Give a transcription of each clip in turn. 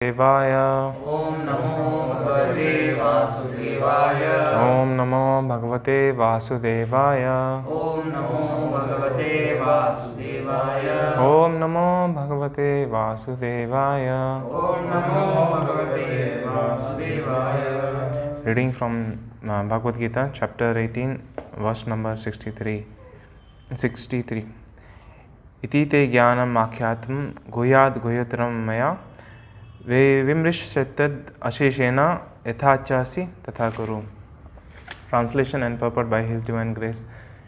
Devaya. Om Namo Bhagavate Vasudevaya. Om Namo Bhagavate Vasudevaya. Om Namo Bhagavate Vasudevaya. Om Namo Bhagavate Vasudevaya. Om Namo Bhagavate Vasudevaya. Reading from Bhagavad Gita, chapter 18, verse number 63. Iti te jnanam akhyatvam guhyad guhyatram maya vimrishyatad asheshena yathachasi tatha kuru. Translation and purport by His Divine Grace,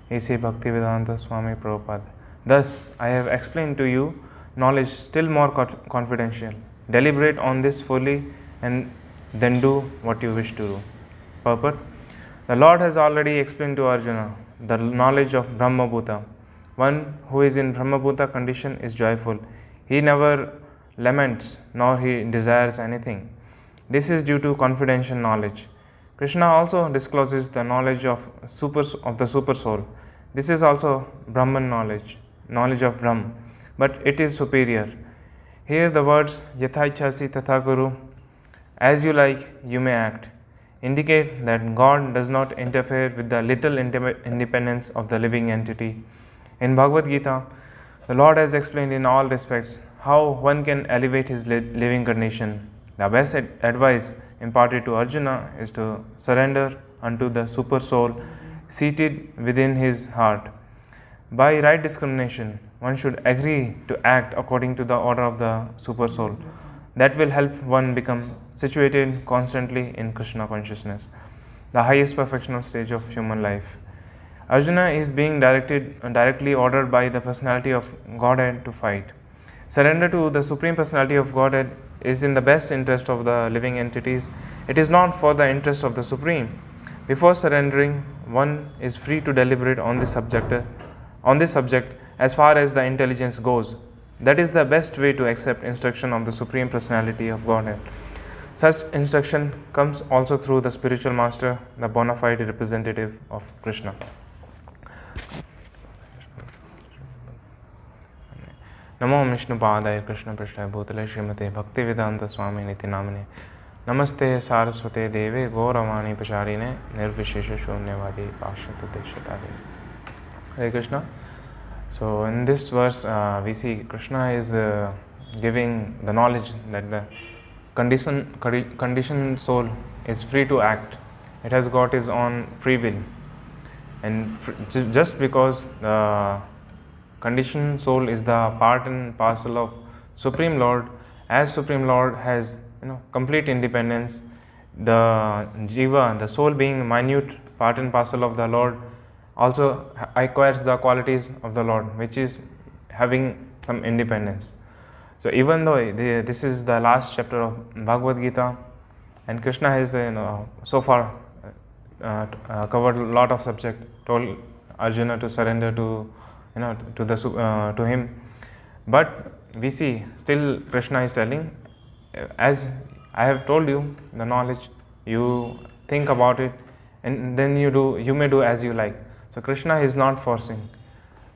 A.C. Bhaktivedanta Swami Prabhupada. Thus, I have explained to you knowledge still more confidential. Deliberate on this fully and then do what you wish to do. Purport. The Lord has already explained to Arjuna the knowledge of Brahma Bhuta. One who is in Brahma Bhuta condition is joyful. He never laments nor he desires anything. This is due to confidential knowledge. Krishna also discloses the knowledge of the super soul. This is also Brahman knowledge of Brahm, but it is superior. Here the words Yathaichasi Tatha Kuru, as you like, you may act, indicate that God does not interfere with the little independence of the living entity. In Bhagavad Gita, the Lord has explained in all respects how one can elevate his living condition. The best advice imparted to Arjuna is to surrender unto the super soul seated within his heart. By right discrimination, one should agree to act according to the order of the super soul. That will help one become situated constantly in Krishna consciousness, the highest perfectional stage of human life. Arjuna is being directly ordered by the personality of Godhead to fight. Surrender to the Supreme Personality of Godhead is in the best interest of the living entities. It is not for the interest of the Supreme. Before surrendering, one is free to deliberate on this subject as far as the intelligence goes. That is the best way to accept instruction of the Supreme Personality of Godhead. Such instruction comes also through the spiritual master, the bona fide representative of Krishna. Namo Vishnupadaya Krishna Prishthaya Bhutale Srimate Bhaktivedanta Swami Niti Namane Namaste Saraswate Deve Gauravani Pacharine Nirvishesha Shunyavadi Pashatute Shatade. Hare Krishna. So in this verse we see Krishna is giving the knowledge that the conditioned soul is free to act. It has got its own free will. And just because the conditioned soul is the part and parcel of Supreme Lord, as Supreme Lord has complete independence, the jiva, the soul being minute part and parcel of the Lord, also acquires the qualities of the Lord, which is having some independence. So even though this is the last chapter of Bhagavad Gita, and Krishna has so far covered a lot of subject, told Arjuna to surrender to him, but we see still Krishna is telling, as I have told you the knowledge, you think about it and then you may do as you like. So Krishna is not forcing.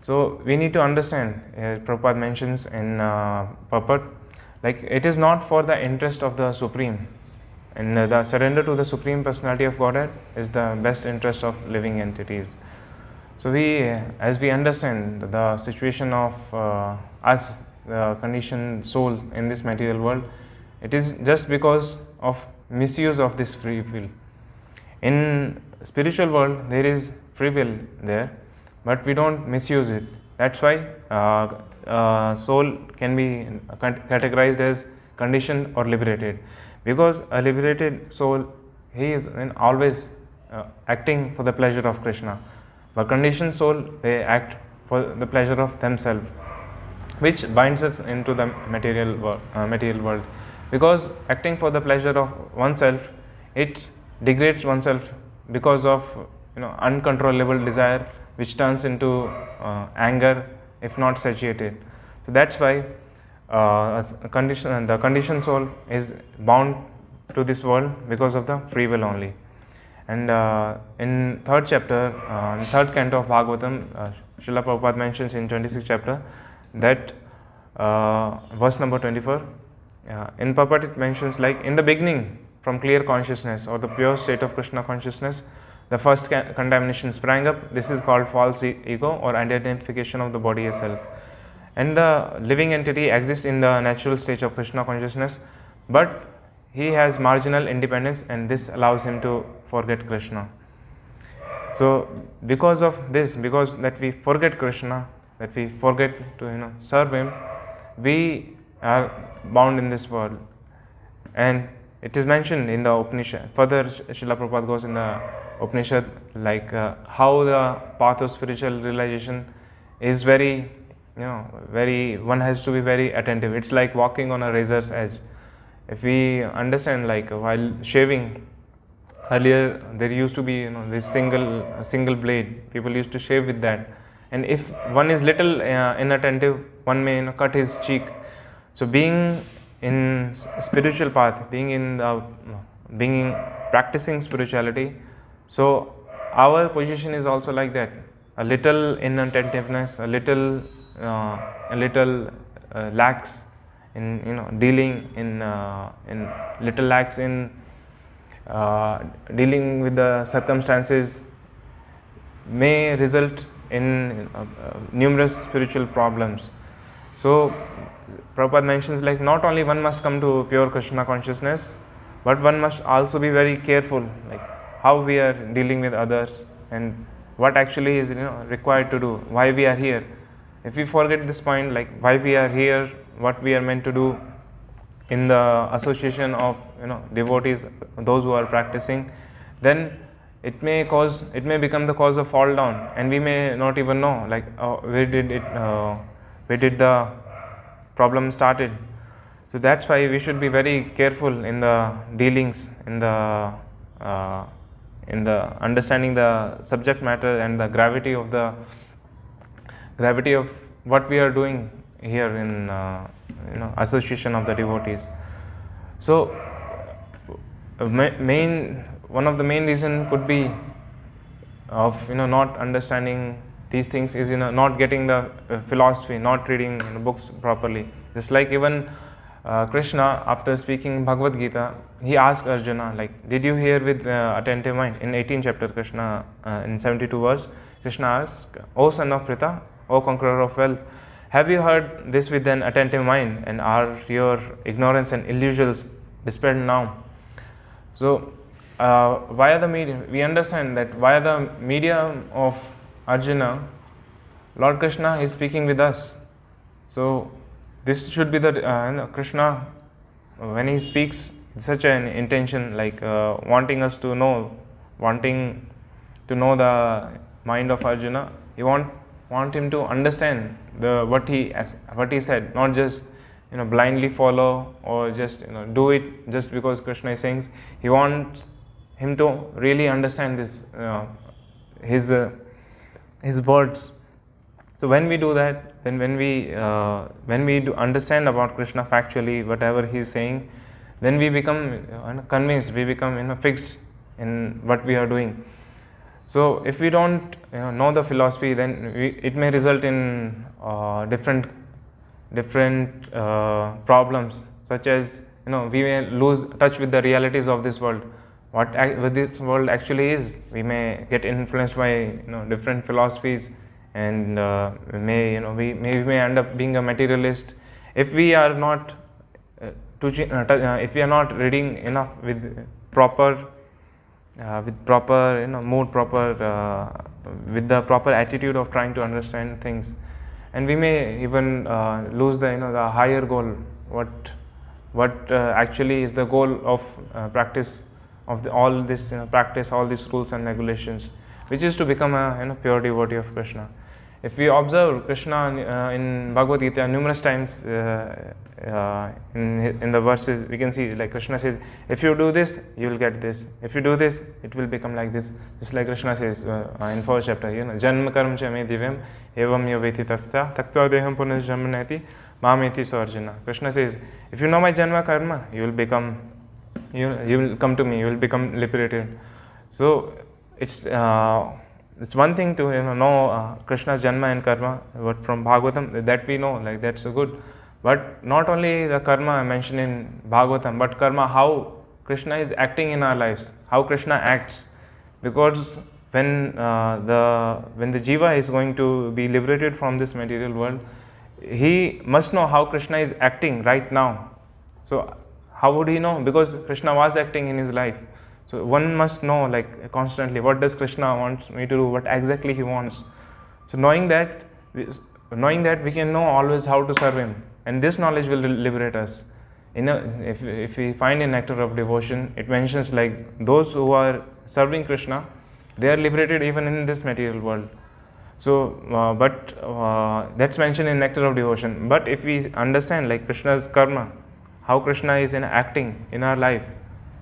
So we need to understand, Prabhupada mentions in purport, like it is not for the interest of the Supreme, and the surrender to the Supreme Personality of Godhead is the best interest of living entities. So as we understand the situation of us, the conditioned soul in this material world, it is just because of misuse of this free will. In spiritual world, there is free will there, but we don't misuse it. That's why soul can be categorized as conditioned or liberated. Because a liberated soul, he is always acting for the pleasure of Krishna. But conditioned soul, they act for the pleasure of themselves, which binds us into the material world. Because acting for the pleasure of oneself, it degrades oneself because of uncontrollable desire, which turns into anger if not satiated. So that's why the conditioned soul is bound to this world because of the free will only. And in third chapter, third canto of Bhagavatam, Srila Prabhupada mentions in 26th chapter that verse number 24, in Purport it mentions like in the beginning, from clear consciousness or the pure state of Krishna consciousness, the first contamination sprang up. This is called false ego or identification of the body as self. And the living entity exists in the natural state of Krishna consciousness, but he has marginal independence, and this allows him to forget Krishna. So because of this, because that we forget Krishna, that we forget to serve him, we are bound in this world. And it is mentioned in the Upanishad. Further, Srila Prabhupada goes in the Upanishad like how the path of spiritual realization is very, one has to be very attentive. It's like walking on a razor's edge. If we understand, like while shaving, earlier there used to be this single blade. People used to shave with that, and if one is little inattentive, one may cut his cheek. So being in spiritual path, practicing spirituality, so our position is also like that. A little inattentiveness, a little lax in dealing in little lax in dealing with the circumstances may result in numerous spiritual problems. So Prabhupada mentions like not only one must come to pure Krishna consciousness, but one must also be very careful like how we are dealing with others and what actually is required to do, why we are here. If we forget this point, like why we are here, what we are meant to do in the association of devotees, those who are practicing, then it may become the cause of fall down, and we may not even know like where did the problem started. So that's why we should be very careful in the dealings, in the understanding the subject matter and the gravity of what we are doing here in association of the devotees. So one of the main reason could be of not understanding these things is not getting the philosophy, not reading books properly. Just like even Krishna, after speaking Bhagavad Gita, he asked Arjuna like, did you hear with attentive mind? In 18th chapter, Krishna in 72 verse, Krishna asked, O son of Pritha, O conqueror of wealth, have you heard this with an attentive mind, and are your ignorance and illusions dispelled now? So via the medium, we understand that via the medium of Arjuna, Lord Krishna is speaking with us. So this should be the Krishna, when he speaks, such an intention like wanting to know the mind of Arjuna. He want him to understand what he said, not just blindly follow or just do it just because Krishna is saying. He wants him to really understand this his words. So when we do that, then when we do understand about Krishna factually, whatever he is saying, then we become convinced, we become fixed in what we are doing. So if we don't know the philosophy, then it may result in different problems, such as we may lose touch with the realities of this world, what this world actually is. We may get influenced by different philosophies, and we may end up being a materialist if we are not if we are not reading enough with proper mood, with the proper attitude of trying to understand things. And we may even lose the higher goal, what actually is the goal of practice of all this practice, all these rules and regulations, which is to become a pure devotee of Krishna. If we observe Krishna in Bhagavad Gita numerous times in the verses, we can see like Krishna says, if you do this, you will get this. If you do this, it will become like this. Just like Krishna says in 4th chapter, Janma karam cha me divyam evam yaveti tastha taktva deham punas jamnati mameti sarjana. Krishna says, if you know my janma karma, you will become, you will come to me, you will become liberated. So it's one thing to know Krishna's janma and karma, but from Bhagavatam that we know, like that's so good. But not only the karma mentioned in Bhagavatam, but karma, how Krishna is acting in our lives, how Krishna acts. Because when the jiva is going to be liberated from this material world, he must know how Krishna is acting right now. So how would he know? Because Krishna was acting in his life. So one must know, like, constantly, what does Krishna wants me to do, what exactly he wants. So knowing that we can know always how to serve him, and this knowledge will liberate us. If we find in Nectar of Devotion, it mentions like those who are serving Krishna, they are liberated even in this material world. So, that's mentioned in Nectar of Devotion. But if we understand like Krishna's karma, how Krishna is acting in our life,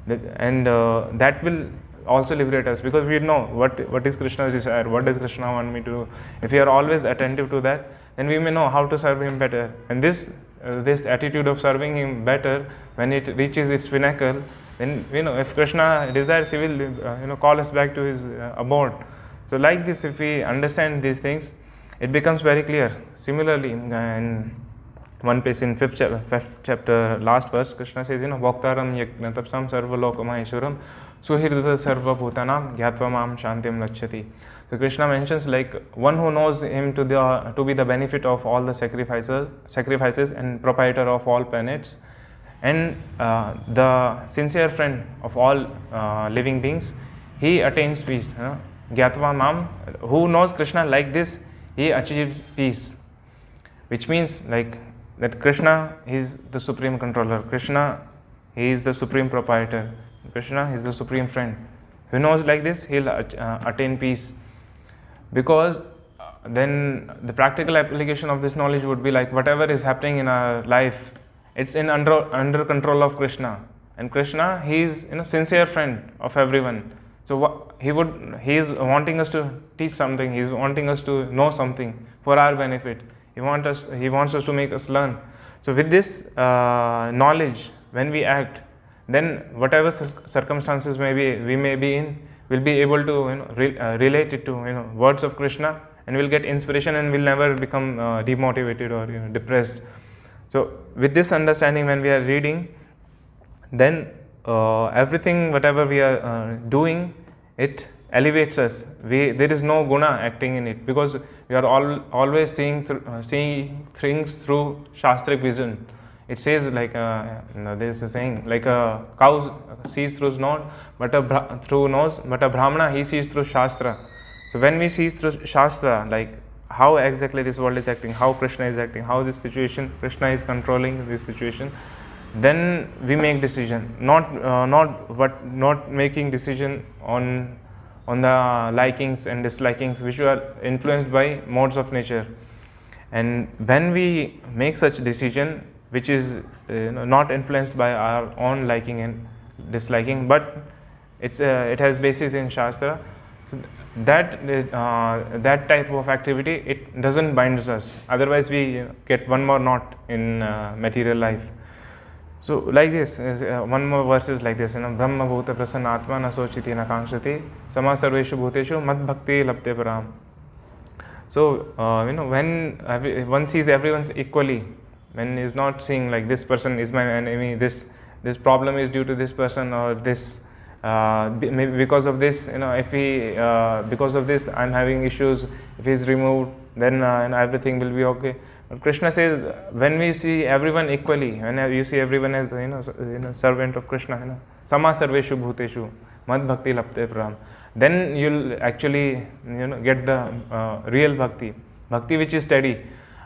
and that will also liberate us, because we know what is Krishna's desire, what does Krishna want me to do. If we are always attentive to that, then we may know how to serve him better. And this attitude of serving him better, when it reaches its pinnacle, then if Krishna desires, he will call us back to his abode. So like this, if we understand these things, it becomes very clear. Similarly, in one place in 5th chapter, last verse, Krishna says, Bhoktaram yajna tapsam sarvalokamaheshwaram suhirdata sarvabhutanam gyatva mam shantim lachyati. So Krishna mentions like one who knows him to be the benefit of all the sacrifices and proprietor of all planets, and the sincere friend of all living beings, he attains peace. Gyatva mam, who knows Krishna like this, he achieves peace. Which means like that Krishna is the supreme controller. Krishna, he is the supreme proprietor. Krishna is the supreme friend. Who knows like this, he'll attain peace. Because then the practical application of this knowledge would be like whatever is happening in our life, it's under control of Krishna. And Krishna, he is sincere friend of everyone. So he is wanting us to teach something. He is wanting us to know something for our benefit. He wants us to make us learn. So with this knowledge, when we act, then whatever circumstances we may be in, we'll be able to relate it to words of Krishna, and we'll get inspiration, and we'll never become demotivated or depressed. So with this understanding, when we are reading, then everything whatever we are doing, it elevates us. There is no guna acting in it, because we are always seeing things through shastric vision. It says like there is a saying like a cow sees through nose, but a brahmana, he sees through shastra. So when we see through shastra, like how exactly this world is acting, how Krishna is acting, how this situation Krishna is controlling this situation, then we make decision. Not making decision on the likings and dislikings which are influenced by modes of nature. And when we make such decision which is not influenced by our own liking and disliking, but it has basis in Shastra, so that type of activity, it doesn't bind us. Otherwise we get one more knot in material life. So like this, one more verse is like this, Brahma bhuta prasannatma na sochiti na kankshati sama sarveshu bhuteshu mad bhakti lapte param. So when one sees everyone's equally, when is not seeing like this person is my enemy, this problem is due to this person, or this maybe because of this, because of this I'm having issues, if he is removed, then everything will be okay. But Krishna says, when we see everyone equally, when you see everyone as servant of Krishna, sama sarveshu bhuteshu mad bhakti lapte param, then you'll actually get the real bhakti which is steady.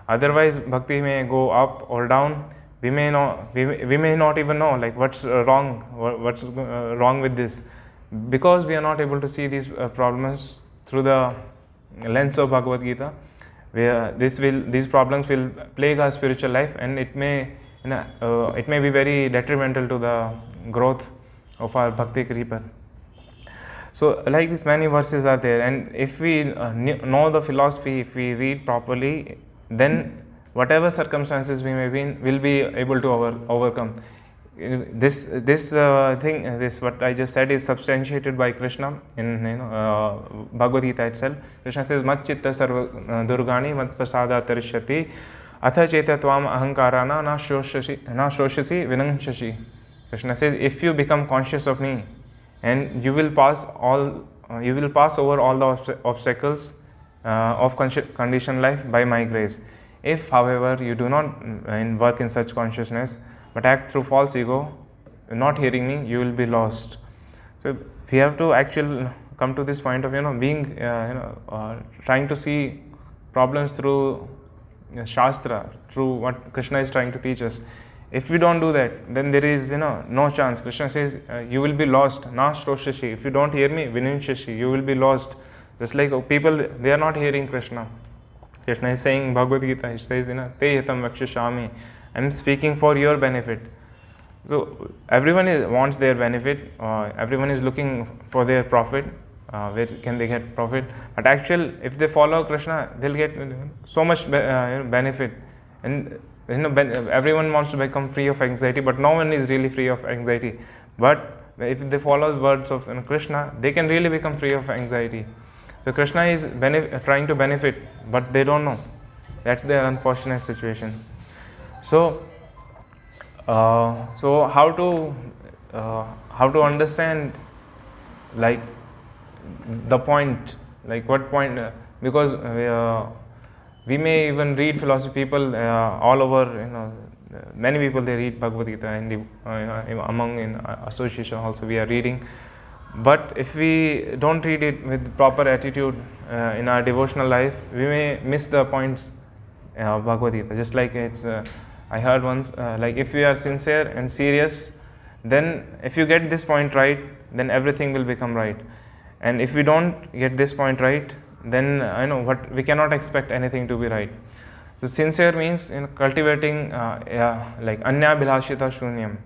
Otherwise bhakti may go up or down. We may not even know like what's wrong with this, because we are not able to see these problems through the lens of Bhagavad Gita, where these problems will plague our spiritual life, and it may be very detrimental to the growth of our bhakti creeper. So like this, many verses are there, and if we know the philosophy, if we read properly, then whatever circumstances we may be in, we'll be able to overcome. This what I just said is substantiated by Krishna in Bhagavad Gita itself. Krishna says, Mat chitta sarva durgani mat prasada tarishyati Atha chetatvam ahankarana na shroshasi vinanshasi. Krishna says, if you become conscious of me, and you will pass over all the obstacles of conditioned life by my grace. If, however, you do not work in such consciousness, but act through false ego, not hearing me, you will be lost. So we have to actually come to this point of being trying to see problems through Shastra, through what Krishna is trying to teach us. If we don't do that, then there is no chance. Krishna says you will be lost. Na shroshasi. If you don't hear me, vinanshasi, you will be lost. Just like people, they are not hearing Krishna. Krishna is saying Bhagavad Gita, he says, te yatam vakshashami. I am speaking for your benefit. So everyone wants their benefit. Everyone is looking for their profit. Where can they get profit? But actually, if they follow Krishna, they'll get so much benefit. And everyone wants to become free of anxiety, but no one is really free of anxiety. But if they follow words of Krishna, they can really become free of anxiety. So Krishna is trying to benefit, but they don't know. That's their unfortunate situation. So how to understand, like, the point, like what point? Because we may even read philosophy. People all over, many people, they read Bhagavad Gita, and among in association also we are reading. But if we don't read it with proper attitude in our devotional life, we may miss the points of Bhagavad Gita. Just like it's, I heard once, like if we are sincere and serious, then if you get this point right, then everything will become right. And if we don't get this point right, then we cannot expect anything to be right. So sincere means cultivating like anya bhilashita shunyam,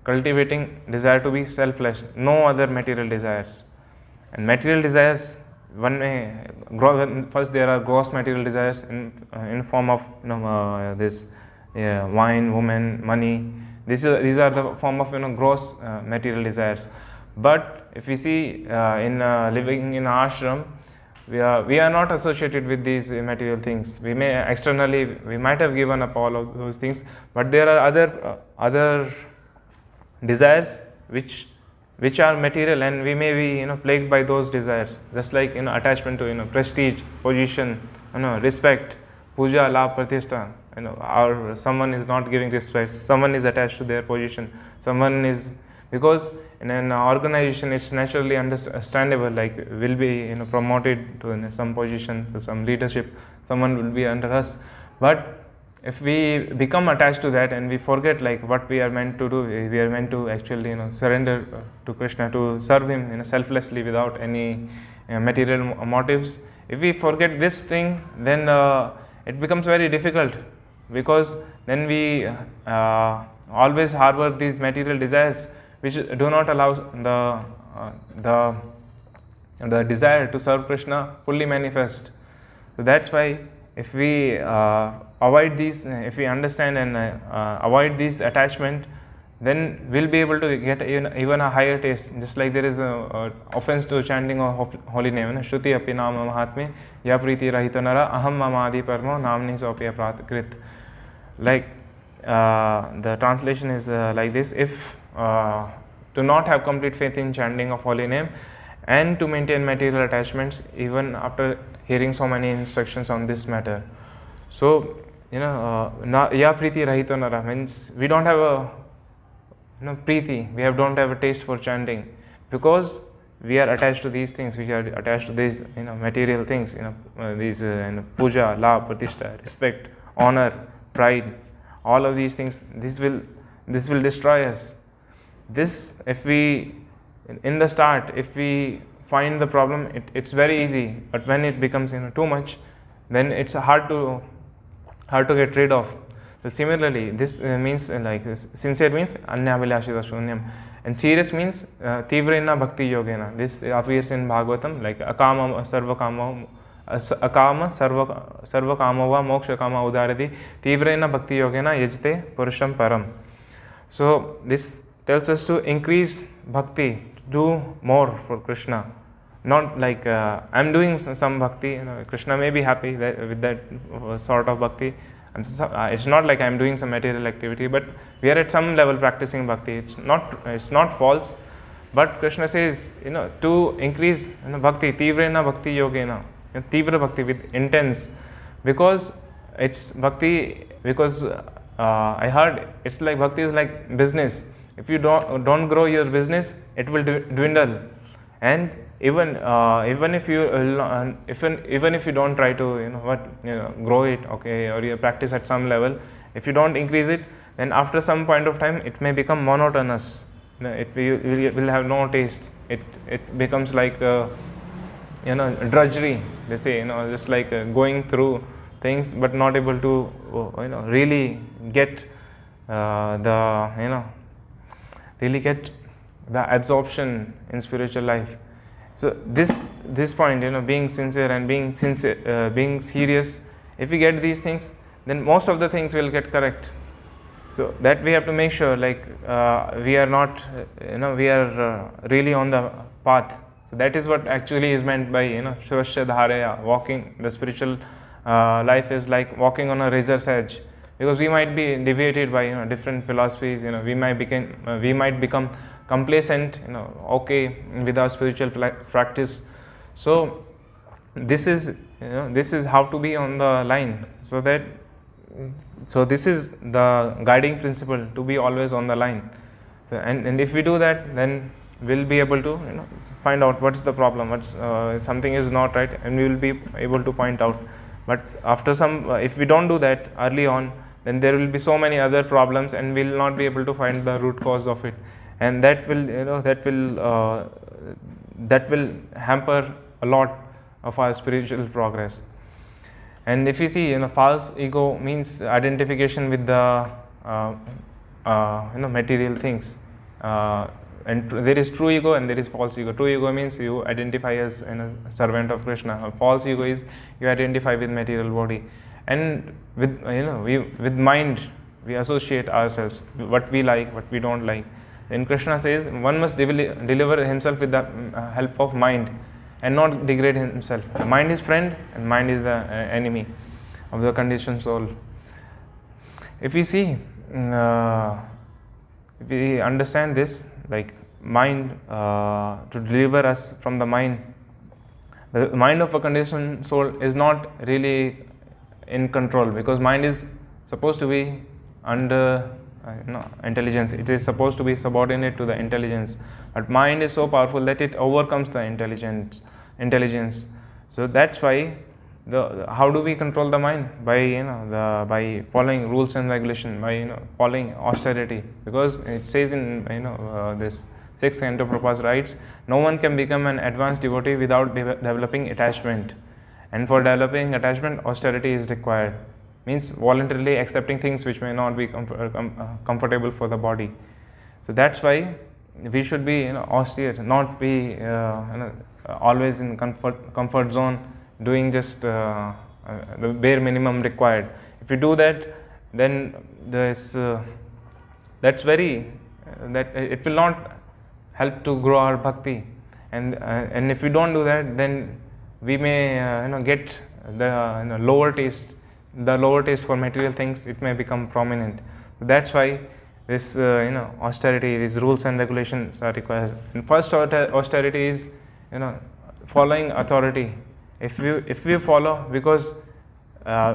cultivating desire to be selfless, no other material desires. And material desires, first there are gross material desires in form of this wine, woman, money. These are the form of gross material desires. But if we see in living in ashram, we are not associated with these material things. We may externally, we might have given up all of those things, but there are other desires which are material, and we may be plagued by those desires. Just like attachment to prestige, position, respect, puja, labh, pratishtha. Or someone is not giving respect. Someone is attached to their position. Someone is, because in an organization it's naturally understandable, like will be promoted to some position, to some leadership, someone will be under us. But if we become attached to that and we forget like what we are meant to do, we are meant to actually surrender to Krishna, to serve him selflessly without any material motives. If we forget this thing, then it becomes very difficult, because then we always harbor these material desires which do not allow the desire to serve Krishna fully manifest. So that's why if we avoid these, if we understand and avoid this attachment, then we'll be able to get even a higher taste. Just like there is a offense to chanting of holy name, Shruti api nama mahatme ya priti rahita nara aham mamadi parmo namni sopya pratkrit. Like the translation is like this: if to not have complete faith in chanting of holy name and to maintain material attachments even after hearing so many instructions on this matter. So ya priti rahita nara means we don't have a preeti, we don't have a taste for chanting, because we are attached to these things, we are attached to these material things, these puja, labh, pratishtha, respect, honor, pride, all of these things. This will destroy us. This, if we in the start, if we find the problem, it's very easy, but when it becomes too much, then it's hard to get rid of. So similarly, this means like this. Sincere means anyabhilashita shunyam, and serious means tivrena bhakti yogena. This appears in Bhagavatam, like akama sarva kama va moksha kama udarati tivrena bhakti yogena yajte purusham param. So this tells us to increase bhakti, do more for Krishna. Not like I'm doing some bhakti, Krishna may be happy with that sort of bhakti. It's not like I'm doing some material activity, but we are at some level practicing bhakti. It's not false, but Krishna says, to increase bhakti, tivrena bhakti yogena, tivra bhakti with intense, because it's bhakti, because I heard it's like bhakti is like business. If you don't grow your business, it will dwindle, and even if you don't try to grow it, okay, or you practice at some level, if you don't increase it, then after some point of time it may become monotonous. It will have no taste. It becomes like drudgery, they say, just like going through things but not able to really get really get the absorption in spiritual life. So this point, being sincere and being serious, if we get these things, then most of the things will get correct. So that we have to make sure, like we are not, we are really on the path. So that is what actually is meant by Shrashya Dharaya. Walking the spiritual life is like walking on a razor's edge, because we might be deviated by different philosophies. We might become complacent, okay, with our spiritual practice. So this is how to be on the line. So this is the guiding principle, to be always on the line. So, and if we do that, then we'll be able to find out what's the problem, what's something is not right, and we will be able to point out. But after some, if we don't do that early on, then there will be so many other problems, and we'll not be able to find the root cause of it, and that will hamper a lot of our spiritual progress. And if you see, false ego means identification with the material things, and there is true ego and there is false ego. True ego means you identify as a servant of Krishna. A false ego is you identify with material body, and with mind we associate ourselves, what we like, what we don't like. Then Krishna says one must deliver himself with the help of mind, and not degrade himself. The mind is friend and mind is the enemy of the conditioned soul. If we see, if we understand this, like mind, to deliver us from the mind of a conditioned soul is not really in control, because mind is supposed to be under intelligence. It is supposed to be subordinate to the intelligence, but mind is so powerful that it overcomes the intelligence. So that's why how do we control the mind? By by following rules and regulation, by following austerity, because it says in this 6th canto Prabhupada writes, no one can become an advanced devotee without developing attachment, and for developing attachment austerity is required. Means voluntarily accepting things which may not be comfortable for the body. So that's why we should be austere, not be always in comfort zone, doing just the bare minimum required. If you do that, then that's very that it will not help to grow our bhakti, and if we don't do that, then we may get the lower taste. The lower taste for material things, it may become prominent. So that's why this austerity, these rules and regulations are required. And first austerity is following authority. If we follow, because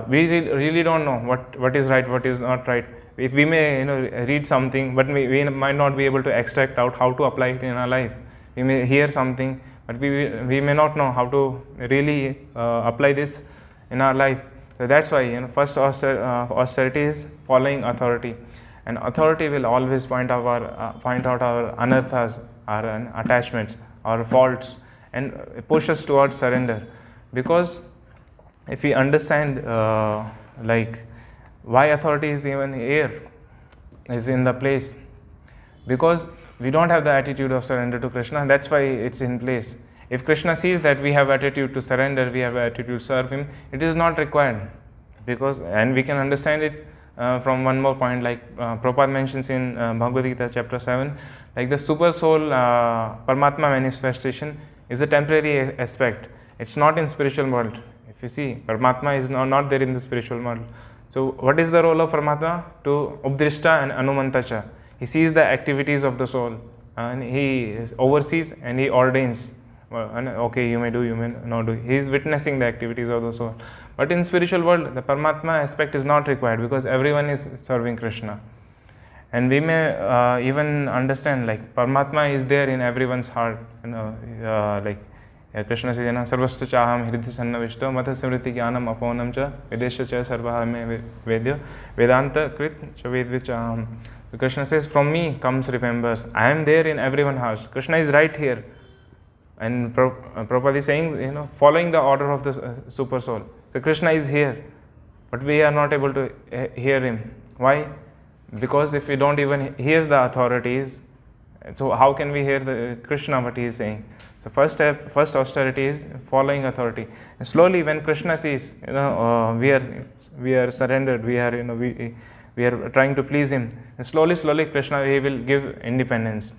we really don't know what is right, what is not right. If we may read something, but we might not be able to extract out how to apply it in our life. We may hear something, but we may not know how to really apply this in our life. So that's why first austerity is following authority, and authority will always point out our anarthas, our attachments, our faults, and push us towards surrender. Because if we understand like why authority is even here, is in the place, because we don't have the attitude of surrender to Krishna, that's why it's in place. If Krishna sees that we have attitude to surrender, we have attitude to serve him, it is not required. Because, and we can understand it from one more point, like Prabhupada mentions in Bhagavad Gita chapter 7, like the super soul Paramatma manifestation is a temporary aspect. It's not in spiritual world. If you see, Paramatma is not there in the spiritual world. So what is the role of Paramatma? To Updrishta and Anumantacha. He sees the activities of the soul and he oversees and he ordains. Okay, you may do, you may not do. He is witnessing the activities of the soul. But in spiritual world, the Paramatma aspect is not required because everyone is serving Krishna. And we may even understand like Paramatma is there in everyone's heart. Krishna says, Sarvasya chaham hridhi sannavishto matha smriti jnanam aponam cha videsha cha sarvaha me vedya vedanta krit cha vedvichaham. Krishna says, from me comes remembers. I am there in everyone's heart. Krishna is right here. And Prabhupada is saying, following the order of the super soul. So Krishna is here, but we are not able to hear him. Why? Because if we don't even hear the authorities, so how can we hear the Krishna what he is saying? So first austerity is following authority. And slowly, when Krishna sees, we are surrendered, we are trying to please him. And slowly, Krishna he will give independence.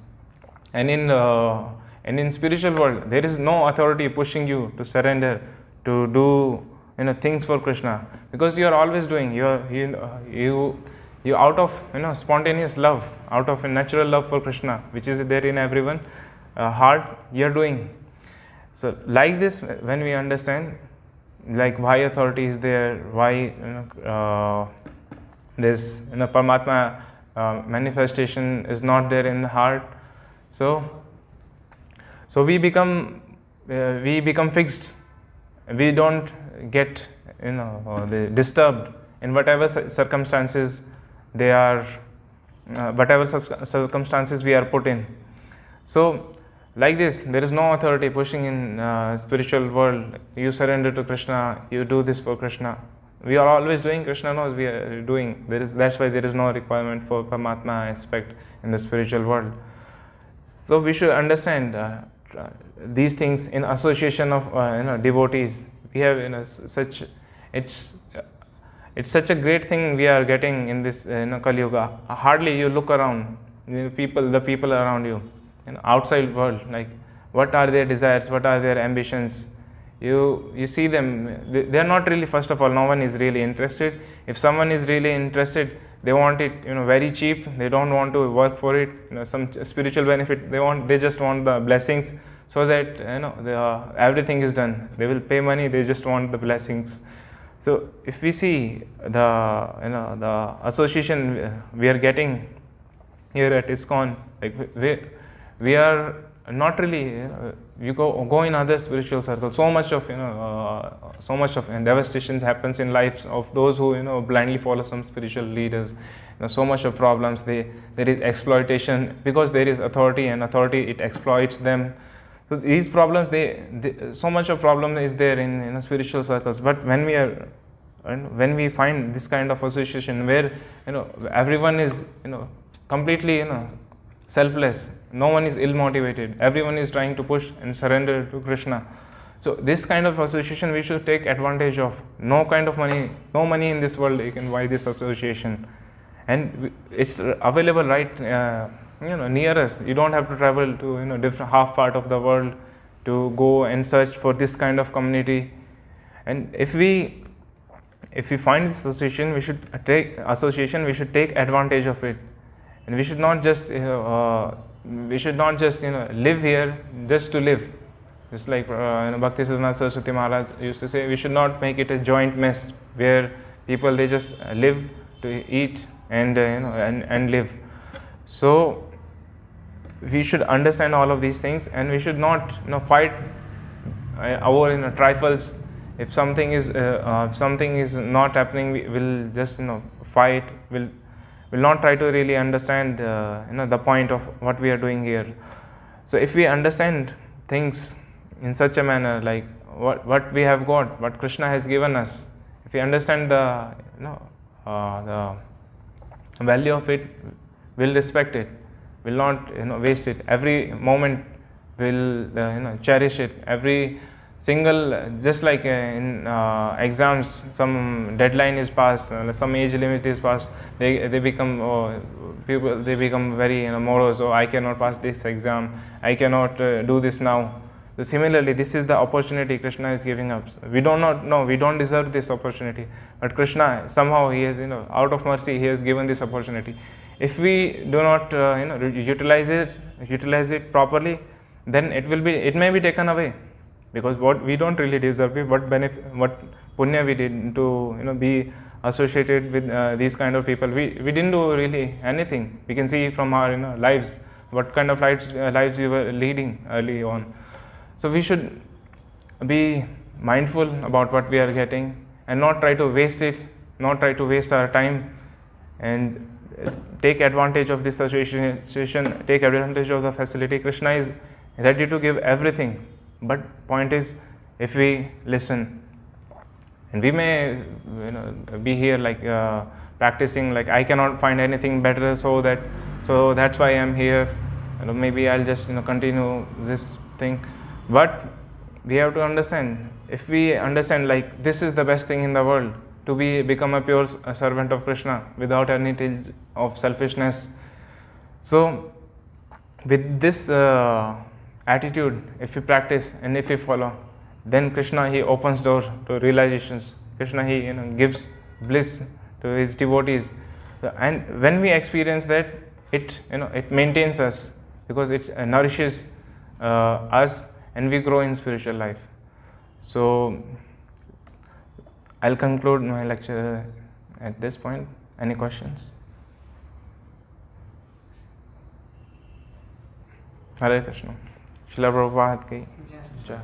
And in spiritual world, there is no authority pushing you to surrender, to do things for Krishna, because you are always doing. You out of spontaneous love, out of a natural love for Krishna, which is there in everyone heart, you are doing. So like this, when we understand, like why authority is there, why this Paramatma manifestation is not there in the heart, so we become fixed. We don't get disturbed in whatever circumstances they are, whatever circumstances we are put in. So like this, there is no authority pushing in spiritual world. You surrender to Krishna, you do this for Krishna. We are always doing, Krishna knows we are doing. That's why there is no requirement for Paramatma aspect in the spiritual world. So we should understand these things in association of devotees. We have such, it's such a great thing we are getting in this Kali Yuga. Hardly you look around, the people around you, outside world, like what are their desires, what are their ambitions. You see them, they are not really, first of all, no one is really interested. If someone is really interested, they want it very cheap. They don't want to work for it, some spiritual benefit. They just want the blessings, so that everything is done. They will pay money, they just want the blessings. So if we see the association we are getting here at ISKCON, like we are not really, you go in other spiritual circles, so much of devastation happens in lives of those who blindly follow some spiritual leaders. So much of problems, there is exploitation, because there is authority, and authority, it exploits them. So these problems, so much of problem is there in spiritual circles. But when we find this kind of association where everyone is completely selfless, no one is ill motivated, everyone is trying to push and surrender to Krishna. So this kind of association we should take advantage of. No money in this world you can buy this association, and it's available right near us. You don't have to travel to different half part of the world to go and search for this kind of community. And if we find this association, we should take advantage of it, and we should not just live here just to live. Just like Bhaktisiddhanta Saraswati Maharaj used to say, we should not make it a joint mess where people they just live to eat and live. So we should understand all of these things, and we should not fight over trifles. If something is not happening, we will just fight. Will not try to really understand the point of what we are doing here. So if we understand things in such a manner, like what we have got, what Krishna has given us, if we understand the value of it, we'll respect it, will not waste it. Every moment will cherish it. Every single, just like in exams, some deadline is passed, some age limit is passed, they become very morose. I cannot pass this exam, I cannot do this now. So similarly, this is the opportunity Krishna is giving us. We do not know, we don't deserve this opportunity, but Krishna somehow he has, out of mercy, he has given this opportunity. If we do not, utilize it properly, then it may be taken away, because what we don't really deserve it. What punya we did to be associated with these kind of people. We didn't do really anything. We can see from our lives what kind of lives we were leading early on. So we should be mindful about what we are getting and not try to waste it, not try to waste our time, and take advantage of this situation, take advantage of the facility. Krishna is ready to give everything, but point is, if we listen, and we may be here like practicing like I cannot find anything better, so that's why I'm here. Maybe I'll just continue this thing. But we have to understand, if we understand like this is the best thing in the world, to become a pure servant of Krishna without any tinge of selfishness. So with this attitude, if we practice and if we follow, then Krishna, he opens doors to realizations. Krishna, he gives bliss to his devotees, and when we experience that, it maintains us, because it nourishes us, and we grow in spiritual life. So I'll conclude my lecture at this point. Any questions? Hare Krishna. Srila Prabhupada ki jai.